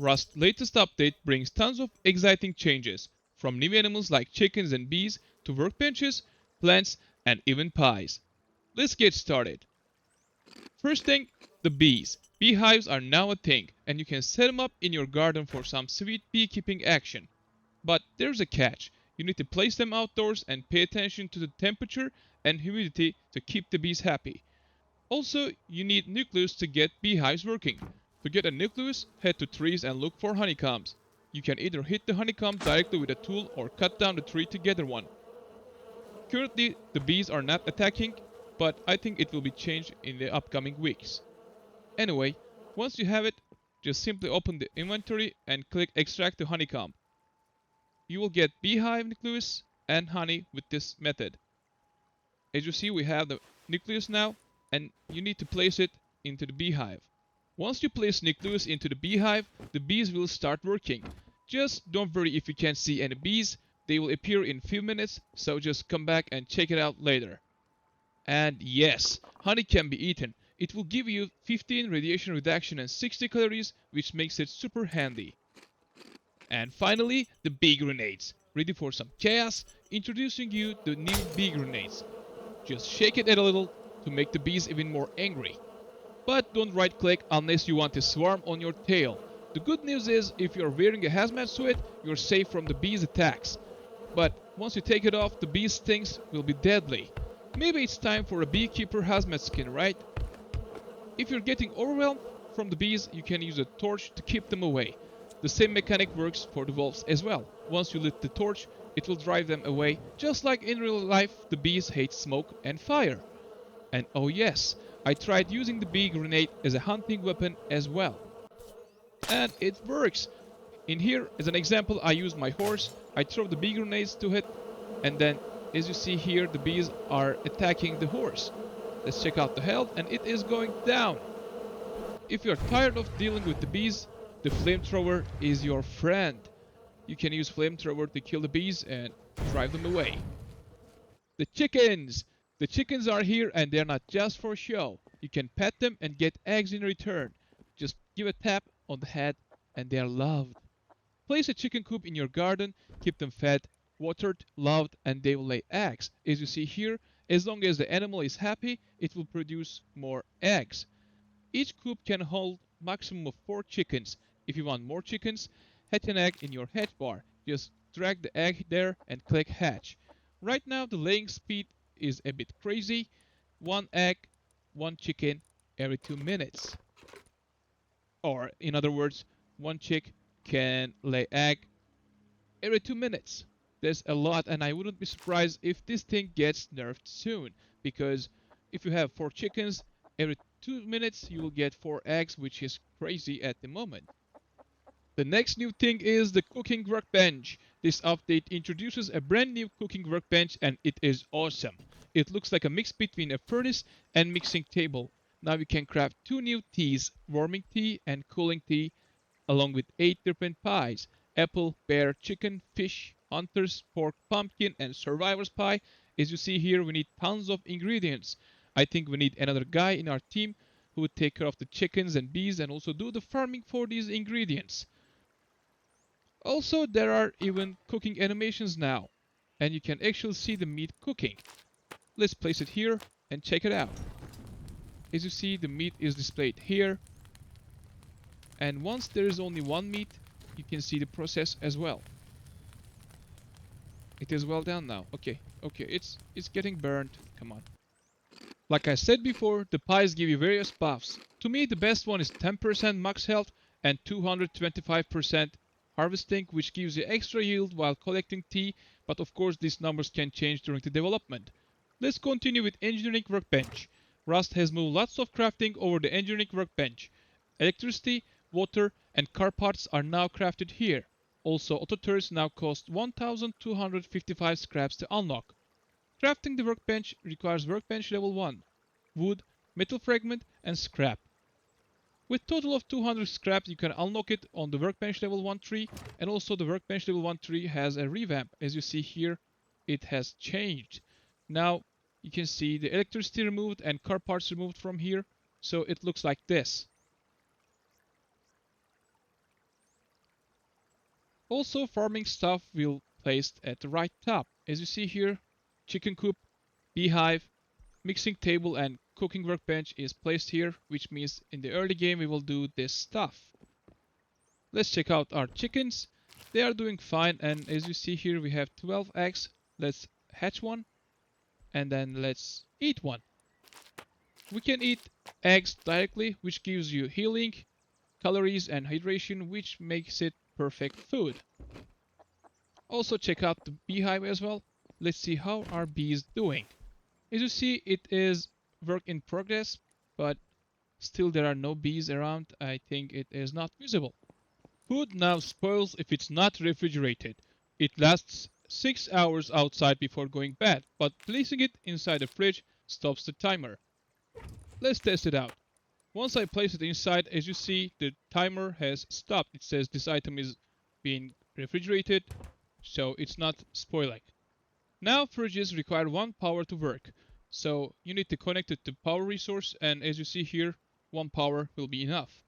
Rust's latest update brings tons of exciting changes, from new animals like chickens and bees to workbenches, plants, and even pies. Let's get started. First thing, the bees. Beehives are now a thing, and you can set them up in your garden for some sweet beekeeping action. But there's a catch. You need to place them outdoors and pay attention to the temperature and humidity to keep the bees happy. Also, you need nucleus to get beehives working. To get a nucleus, head to trees and look for honeycombs. You can either hit the honeycomb directly with a tool or cut down the tree to gather one. Currently, the bees are not attacking, but I think it will be changed in the upcoming weeks. Anyway, once you have it, just simply open the inventory and click extract the honeycomb. You will get beehive nucleus and honey with this method. As you see, we have the nucleus now, and you need to place it into the beehive. Once you place nucleus into the beehive, the bees will start working. Just don't worry if you can't see any bees, they will appear in few minutes, so just come back and check it out later. And yes, honey can be eaten. It will give you 15 radiation reduction and 60 calories, which makes it super handy. And finally, the bee grenades. Ready for some chaos? Introducing you the new bee grenades. Just shake it a little to make the bees even more angry. But don't right click unless you want to swarm on your tail. The good news is if you're wearing a hazmat suit, you're safe from the bees' attacks. But once you take it off, the bees' stings will be deadly. Maybe it's time for a beekeeper hazmat skin, right? If you're getting overwhelmed from the bees, you can use a torch to keep them away. The same mechanic works for the wolves as well. Once you lit the torch, it will drive them away, just like in real life the bees hate smoke and fire. And oh yes, I tried using the bee grenade as a hunting weapon as well. And it works! In here, as an example, I use my horse, I throw the bee grenades to it, and then as you see here, the bees are attacking the horse. Let's check out the health, and it is going down. If you're tired of dealing with the bees, the flamethrower is your friend. You can use flamethrower to kill the bees and drive them away. The chickens! The chickens are here and they're not just for show. You can pet them and get eggs in return. Just give a tap on the head and they are loved. Place a chicken coop in your garden, keep them fed, watered, loved, and they will lay eggs. As you see here, as long as the animal is happy, it will produce more eggs. Each coop can hold maximum of 4 chickens. If you want more chickens, hatch an egg in your hatch bar. Just drag the egg there and click hatch. Right now the laying speed is a bit crazy. 1 egg, 1 chicken every 2 minutes. Or in other words, 1 chick can lay egg every 2 minutes. There's a lot and I wouldn't be surprised if this thing gets nerfed soon. Because if you have 4 chickens, every 2 minutes you will get 4 eggs, which is crazy at the moment. The next new thing is the cooking workbench. This update introduces a brand new cooking workbench and it is awesome. It looks like a mix between a furnace and mixing table. Now you can craft 2 new teas, warming tea and cooling tea, along with 8 different pies: apple, bear, chicken, fish, hunter's, pork, pumpkin, and survivor's pie. As you see here, we need tons of ingredients. I think we need another guy in our team who would take care of the chickens and bees and also do the farming for these ingredients. Also, there are even cooking animations now, and you can actually see the meat cooking. Let's place it here and check it out. As you see, the meat is displayed here, and once there is only one meat, you can see the process as well. It is well done now. Okay, it's getting burned. Come on. Like I said before, the pies give you various buffs. To me, the best one is 10% max health and 225% harvesting, which gives you extra yield while collecting tea, but of course these numbers can change during the development. Let's continue with engineering workbench. Rust has moved lots of crafting over the engineering workbench. Electricity, water, and car parts are now crafted here. Also, auto turrets now cost 1255 scraps to unlock. Crafting the workbench requires workbench level 1, wood, metal fragment, and scrap. With total of 200 scrap, you can unlock it on the workbench level 1 tree, and also the workbench level 1 tree has a revamp. As you see here, it has changed. Now you can see the electricity removed and car parts removed from here, so it looks like this. Also, farming stuff will placed at the right top. As you see here, chicken coop, beehive, mixing table and cooking workbench is placed here, which means in the early game we will do this stuff. Let's check out our chickens. They are doing fine, and as you see here we have 12 eggs. Let's hatch one and then let's eat one. We can eat eggs directly, which gives you healing, calories and hydration, which makes it perfect food. Also check out the beehive as well. Let's see how our bees doing. As you see, it is work in progress, but still there are no bees around. I think it is not visible. Food now spoils if it's not refrigerated. It lasts 6 hours outside before going bad, but placing it inside the fridge stops the timer. Let's test it out. Once I place it inside, as you see, the timer has stopped. It says this item is being refrigerated, so it's not spoiling. Now fridges require one power to work, so you need to connect it to power resource, and as you see here, one power will be enough.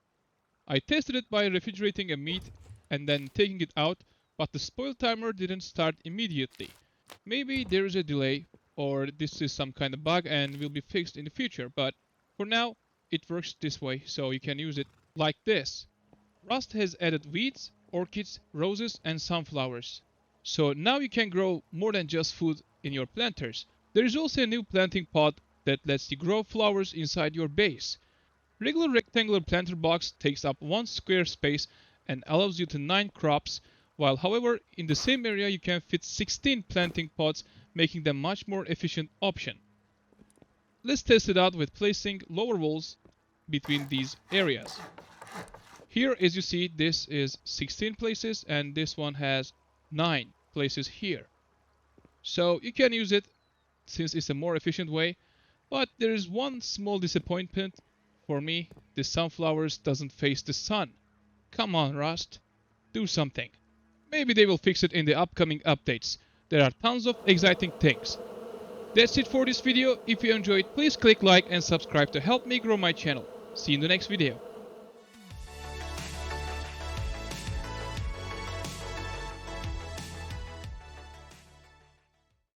I tested it by refrigerating a meat and then taking it out, but the spoil timer didn't start immediately. Maybe there is a delay, or this is some kind of bug and will be fixed in the future, but for now it works this way, so you can use it like this. Rust has added weeds, orchids, roses and sunflowers. So now you can grow more than just food in your planters. There is also a new planting pod that lets you grow flowers inside your base. Regular rectangular planter box takes up 1 square space and allows you to 9 crops, while however in the same area you can fit 16 planting pods, making them much more efficient option. Let's test it out with placing lower walls between these areas. Here as you see, this is 16 places and this one has 9 places here. So you can use it since it's a more efficient way, but there is one small disappointment. For me, the sunflowers doesn't face the sun. Come on, Rust. Do something. Maybe they will fix it in the upcoming updates. There are tons of exciting things. That's it for this video. If you enjoyed, please click like and subscribe to help me grow my channel. See you in the next video.